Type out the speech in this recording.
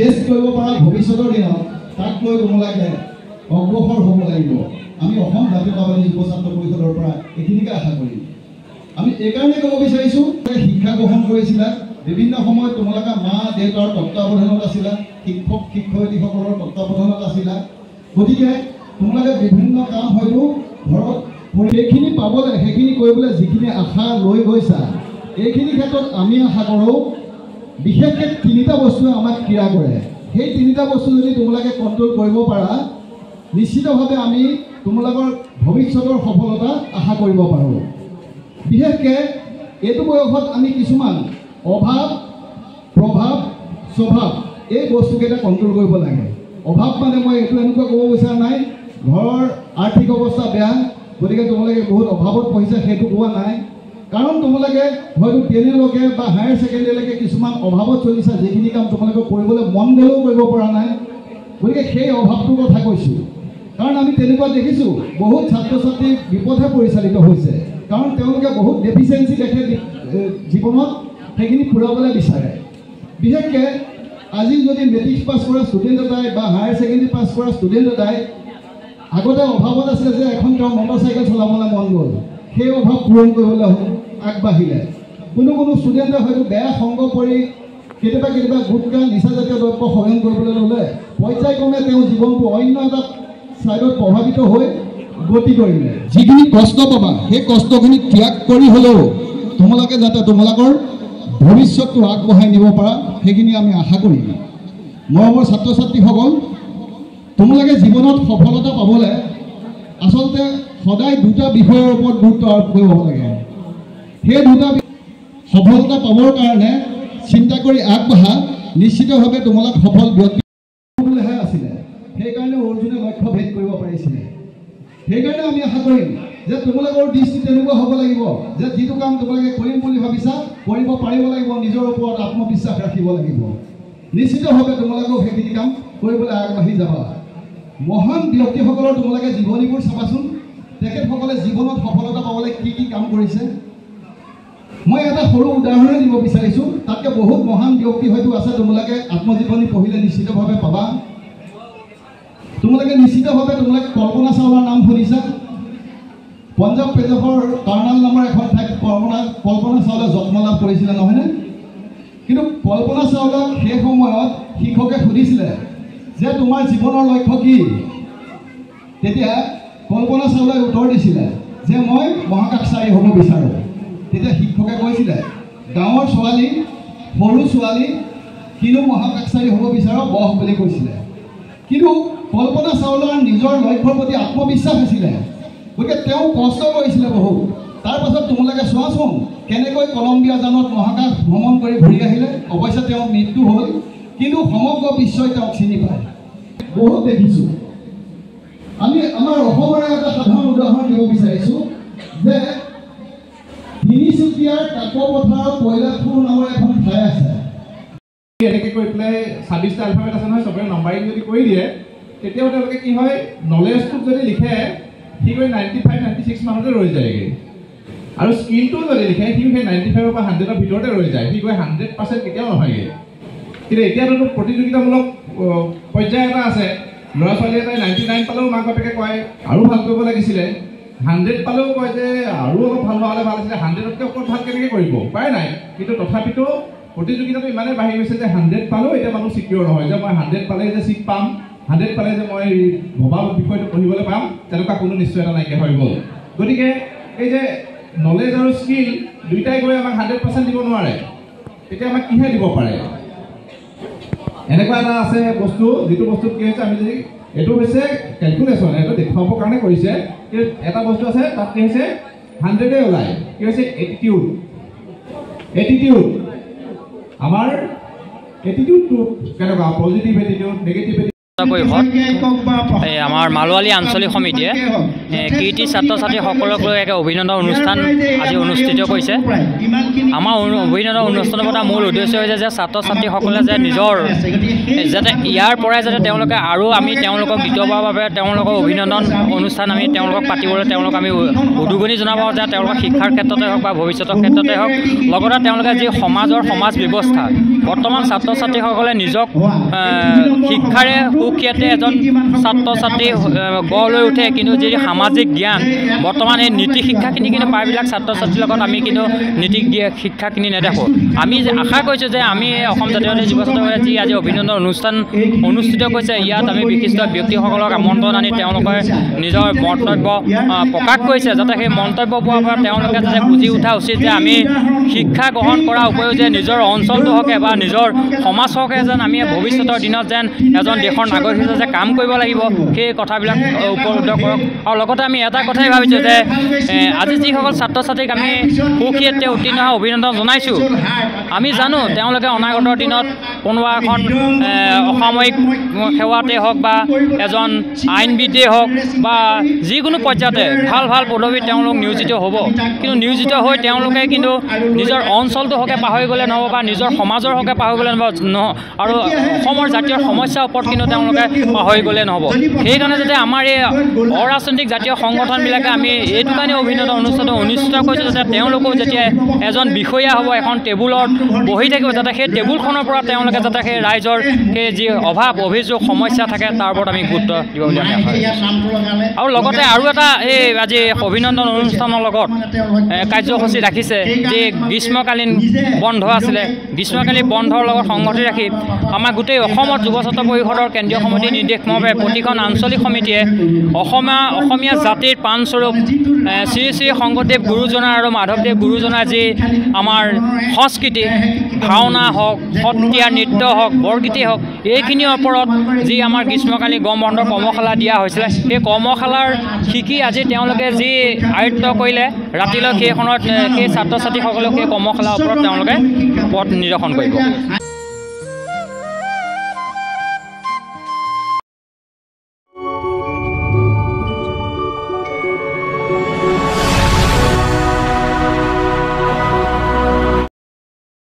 Face কৰিব পৰা ভৱিষ্যতৰ দিনত তাক লৈ তোমালোকে অগ্ৰসৰ হ'ব লাগিব। আমি অসম জাতীয়তাবাদী যুৱ ছাত্ৰ পৰিষদৰ পৰা এইখিনিকে আশা কৰিম। আমি এইকাৰণে ক'ব বিচাৰিছোঁ যে শিক্ষা গ্ৰহণ কৰিছিলা, বিভিন্ন সময়ত তোমালোকে মা দেউতাৰ তত্ত্বাৱধানত আছিলা, শিক্ষক শিক্ষয়িত্ৰীসকলৰ তত্ত্বাৱধানত আছিলা। গতিকে তোমালোকে বিভিন্ন কাম হয়তো ঘৰত সেইখিনি পাবলৈ, সেইখিনি কৰিবলৈ যিখিনি আশা লৈ গৈছা, এইখিনি ক্ষেত্ৰত আমি আশা কৰোঁ বিশেষকৈ তিনিটা বস্তুৱে আমাক ক্ৰিয়া কৰে। সেই তিনিটা বস্তু যদি তোমালোকে কণ্ট্ৰল কৰিব পাৰা, নিশ্চিতভাৱে আমি তোমালোকৰ ভৱিষ্যতৰ সফলতা আশা কৰিব পাৰোঁ। বিশেষকৈ এইটো বয়সত আমি কিছুমান অভাৱ, প্ৰভাৱ, স্বভাৱ এই বস্তুকেইটা কণ্ট্ৰল কৰিব লাগে। অভাৱ মানে মই এইটো এনেকুৱা ক'ব বিচৰা নাই ঘৰৰ আৰ্থিক অৱস্থা বেয়া গতিকে তোমালোকে বহুত অভাৱত পঢ়িছা, সেইটো কোৱা নাই। কাৰণ তোমালোকে হয়তো 10লৈকে বা হায়াৰ ছেকেণ্ডেৰীলৈকে কিছুমান অভাৱত চলিছা, যিখিনি কাম তোমালোকে কৰিবলৈ মন গ'লেও কৰিব পৰা নাই। গতিকে সেই অভাৱটোৰ কথা কৈছোঁ। কাৰণ আমি তেনেকুৱা দেখিছোঁ বহুত ছাত্ৰ ছাত্ৰী বিপথে পৰিচালিত হৈছে, কাৰণ তেওঁলোকে বহুত ডেফিচিয়েঞ্চি দেখে জীৱনত, সেইখিনি পূৰাবলৈ বিচাৰে। বিশেষকৈ আজি যদি মেট্ৰিক পাছ কৰা ষ্টুডেণ্ট এটাই বা হায়াৰ ছেকেণ্ডেৰী পাছ কৰা ষ্টুডেণ্ট এটাই আগতে অভাৱত আছিলে যে এখন তেওঁ মটৰচাইকেল চলাবলৈ মন গ'ল, সেই অভাৱ পূৰণ কৰিবলৈ আগবাঢ়িলে। কোনো ষ্টুডেণ্টে হয়তো বেয়া সংগ কৰি কেতিয়াবা গুটকা নিচাজাতীয় দ্ৰব্য সেৱন কৰিবলৈ ল'লে, পৰ্যায়ক্ৰমে তেওঁ জীৱনটো অন্য এটা ছাইডত প্ৰভাৱিত হৈ গতি কৰিলে। যিখিনি কষ্ট পাবা সেই কষ্টখিনি ত্যাগ কৰি হ'লেও তোমালোকে যাতে তোমালোকৰ ভৱিষ্যতটো আগবঢ়াই নিব পাৰা, সেইখিনি আমি আশা কৰিম। মৰমৰ ছাত্ৰ ছাত্ৰীসকল, তোমালোকে জীৱনত সফলতা পাবলৈ আচলতে সদায় দুটা বিষয়ৰ ওপৰত গুৰুত্ব আৰোপ কৰিব লাগে। সেই দুটা সফলতা পাবৰ কাৰণে চিন্তা কৰি আগবঢ়া, নিশ্চিতভাৱে তোমালোক সফল ব্যক্তি হ'বলৈহে আছিলে। সেইকাৰণে অৰ্জুনে লক্ষ্য ভেদ কৰিব পাৰিছিলে। সেইকাৰণে আমি আশা কৰিম যে তোমালোকৰ দৃষ্টি তেনেকুৱা হ'ব লাগিব যে যিটো কাম তোমালোকে কৰিম বুলি ভাবিছা কৰিব পাৰিব লাগিব, নিজৰ ওপৰত আত্মবিশ্বাস ৰাখিব লাগিব। নিশ্চিতভাৱে তোমালোকেও সেইখিনি কাম কৰিবলৈ আগবাঢ়ি যাবা। মহান ব্যক্তিসকলৰ তোমালোকে জীৱনীবোৰ চাবাচোন, তেখেতসকলে জীৱনত সফলতা পাবলৈ কি কাম কৰিছে। মই এটা সৰু উদাহৰণে দিব বিচাৰিছোঁ, তাতকৈ বহুত মহান ব্যক্তি হয়তো আছে, তোমালোকে আত্মজীৱনী পঢ়িলে নিশ্চিতভাৱে পাবা। তোমালোকে নিশ্চিতভাৱে কল্পনা চাওলাৰ নাম শুনিছা। পঞ্জাৱ পেজৰ কাৰ্ণাল নামৰ এখন ঠাইত কল্পনা চাওলাই জন্ম লাভ কৰিছিলে, নহয়নে? কিন্তু কল্পনা চাওলাক সেই সময়ত শিক্ষকে সুধিছিলে যে তোমাৰ জীৱনৰ লক্ষ্য কি? তেতিয়া কল্পনা চাওলাই উত্তৰ দিছিলে যে মই মহাকাশচাৰী হ'ব বিচাৰোঁ। তেতিয়া শিক্ষকে কৈছিলে গাঁৱৰ ছোৱালী, সৰু ছোৱালী, কিনো মহাকাশচাৰী হ'ব বিচাৰ বহ বুলি কৈছিলে। কিন্তু কল্পনা চাওলাৰ নিজৰ লক্ষ্যৰ প্ৰতি আত্মবিশ্বাস আছিলে, গতিকে তেওঁ কষ্ট কৰিছিলে বহুত। তাৰপাছত তোমালোকে চোৱাচোন কেনেকৈ কলম্বিয়া জানত মহাকাশ ভ্ৰমণ কৰি ঘূৰি আহিলে। অৱশ্যে তেওঁৰ মৃত্যু হ'ল, কিন্তু সমগ্ৰ বিশ্বই তেওঁক চিনি পায়। বহুত দেখিছোঁ। আমি আমাৰ অসমৰে এটা সাধাৰণ উদাহৰণ দিব বিচাৰিছোঁ যে তিনিচুকীয়াৰ কাকপথাৰৰ কৈলাশপুৰ নামৰ এখন ঠাই আছে। এনেকৈ কৈ পেলাই 26টা এলফাবেট আছে নহয়, চবৰে নম্বৰিং যদি কৰি দিয়ে তেতিয়াও তেওঁলোকে কি হয়, নলেজটোক যদি লিখে সি গৈ 95-96 মানতে ৰৈ যায়গৈ, আৰু স্কিলটো যদি লিখে সি সেই 95 বা 100ৰ ভিতৰতে ৰৈ যায়, সি গৈ 100% কেতিয়াও নহয়গৈ। কিন্তু এতিয়াতো প্ৰতিযোগিতামূলক পৰ্যায় এটা আছে, ল'ৰা ছোৱালী এটাই 99 পালেও মাক বাপেকে কয় আৰু ভাল কৰিব লাগিছিলে, 100 পালেও কয় যে আৰু অলপ ভাল হোৱা ভাল আছিলে, 100তকৈ ওপৰত ভাল কেনেকৈ কৰিব, উপায় নাই। কিন্তু তথাপিতো প্ৰতিযোগিতাটো ইমানেই বাঢ়ি গৈছে যে 100 পালেও এতিয়া মানুহ ছিকিউৰ নহয় যে মই 100 পালে যে ছিট পাম, 100 পালে যে মই ভবা বিষয়টো পঢ়িবলৈ পাম, তেনেকুৱা কোনো নিশ্চয়তা নাইকিয়া হৈ গ'ল। গতিকে এই যে নলেজ আৰু স্কিল দুইটাই গৈ আমাক 100% দিব নোৱাৰে, তেতিয়া আমাক কিহে দিব পাৰে? এনেকুৱা এটা আছে বস্তু, যিটো বস্তুত কি হৈছে, আমি যদি এইটো হৈছে কেলকুলেশ্যন, এইটো দেখুৱাবৰ কাৰণে কৰিছে, কিন্তু এটা বস্তু আছে তাত কি হৈছে 100 ওলায়, কি হৈছে এটিটিউড। আমাৰ এটিটিউডটো কেনেকুৱা, পজিটিভ এটিটিউড, নেগেটিভ এটিটিউড। পৰিষদ আমাৰ মালোৱালী আঞ্চলিক সমিতিয়ে কৃতি ছাত্ৰ ছাত্ৰীসকলক লৈ এক অভিনন্দন অনুষ্ঠান আজি অনুষ্ঠিত কৰিছে। আমাৰ অভিনন্দন অনুষ্ঠানৰ এটা মূল উদ্দেশ্য হৈছে যে ছাত্ৰ ছাত্ৰীসকলে যে নিজৰ যাতে ইয়াৰ পৰাই যাতে তেওঁলোকে আৰু আমি তেওঁলোকক দ্বিতীয়বাৰৰ বাবে তেওঁলোকৰ অভিনন্দন অনুষ্ঠান আমি তেওঁলোকক পাতিবলৈ তেওঁলোকক আমি উদগনি জনাব যে তেওঁলোকৰ শিক্ষাৰ ক্ষেত্ৰতে হওক বা ভৱিষ্যতৰ ক্ষেত্ৰতে হওক, লগতে তেওঁলোকে যি সমাজ ব্যৱস্থা বৰ্তমান ছাত্ৰ ছাত্ৰীসকলে নিজক শিক্ষাৰে সুখ্যাতে এজন ছাত্ৰ ছাত্ৰী গঢ় লৈ উঠে, কিন্তু যি সামাজিক জ্ঞান বৰ্তমান এই নীতি শিক্ষাখিনি কিন্তু প্ৰায়বিলাক ছাত্ৰ ছাত্ৰীৰ লগত আমি কিন্তু নীতি শিক্ষাখিনি নেদেখোঁ। আমি আশা কৰিছোঁ যে আমি অসম জাতীয়তাবাদী যুৱ ছাত্ৰসকলে যি আজি অভিনন্দন অনুষ্ঠান অনুষ্ঠিত কৰিছে, ইয়াত আমি বিশিষ্ট ব্যক্তিসকলক আমন্ত্ৰণ আনি তেওঁলোকে নিজৰ মন্তব্য প্ৰকাশ কৰিছে, যাতে সেই মন্তব্য পোৱাৰ পৰা তেওঁলোকে যাতে বুজি উঠা উচিত যে আমি শিক্ষা গ্ৰহণ কৰাৰ উপৰিও যে নিজৰ অঞ্চলটো হকে বা নিজৰ সমাজ হকে যেন আমি ভৱিষ্যতৰ দিনত যেন এজন দেশৰ নাগৰিক হিচাপে যে কাম কৰিব লাগিব, সেই কথাবিলাক উপলব্ধ কৰক। আৰু লগতে আমি এটা কথাই ভাবিছোঁ যে আজি যিসকল ছাত্ৰ ছাত্ৰীক আমি সুখ্যাতিৰে উত্তীৰ্ণ হোৱা অভিনন্দন জনাইছোঁ, আমি জানো তেওঁলোকে অনাগত দিনত কোনোবা এখন অসামৰিক সেৱাতে হওক বা এজন আইনবিদেই হওক বা যিকোনো পৰ্যায়তে ভাল ভাল পদবীত তেওঁলোক নিয়োজিত হ'ব, কিন্তু নিয়োজিত হৈ তেওঁলোকে কিন্তু নিজৰ অঞ্চলটো হকে পাহৰি গ'লে নহ'ব বা নিজৰ সমাজৰ হকে পাহৰি গ'লে নহ'ব আৰু অসমৰ জাতীয় সমস্যাৰ ওপৰত কিন্তু তেওঁলোকে পাহৰি গ'লে নহ'ব। সেইকাৰণে যাতে আমাৰ এই অৰাজনৈতিক জাতীয় সংগঠনবিলাকে আমি এইটো কাৰণে অভিনন্দন অনুষ্ঠানটো অনুষ্ঠিত কৰিছোঁ, যাতে তেওঁলোকেও যেতিয়া এজন বিষয়া হ'ব, এখন টেবুলত বহি থাকিব, যাতে সেই টেবুলখনৰ পৰা তেওঁলোকে যাতে সেই ৰাইজৰ সেই যি অভাৱ অভিযোগ সমস্যা থাকে তাৰ ওপৰত আমি গুৰুত্ব দিব বুলি আমি আশা কৰিছোঁ। আৰু লগতে আৰু এটা এই আজি অভিনন্দন অনুষ্ঠানৰ লগত কাৰ্যসূচী ৰাখিছে, যি গ্ৰীষ্মকালীন বন্ধ আছিলে, গ্ৰীষ্মকালীন বন্ধৰ লগত সংগতি ৰাখি আমাৰ গোটেই অসমত যুৱ ছাত্ৰ পৰিষদৰ কেন্দ্ৰীয় সমিতিৰ নিৰ্দেশমৰ্মে প্ৰতিখন আঞ্চলিক সমিতিয়ে অসমীয়া জাতিৰ প্ৰাণস্বৰূপ শ্ৰী শ্ৰী শংকৰদেৱ গুৰুজনা আৰু মাধৱদেৱ গুৰুজনাৰ যি আমাৰ সংস্কৃতি, ভাওনা হওক, সত্ৰীয়া নৃত্য হওক, বৰগীতেই হওক, এইখিনিৰ ওপৰত যি আমাৰ গ্ৰীষ্মকালীন গৰম বন্ধৰ কৰ্মশালা দিয়া হৈছিলে, সেই কৰ্মশালাৰ শিকি আজি তেওঁলোকে যি আয়ত্ব কৰিলে ৰাতিলৈ সেইখনত সেই ছাত্ৰ ছাত্ৰীসকলেও সেই কৰ্মশালাৰ ওপৰত তেওঁলোকে পথ নিদৰ্শন কৰিব।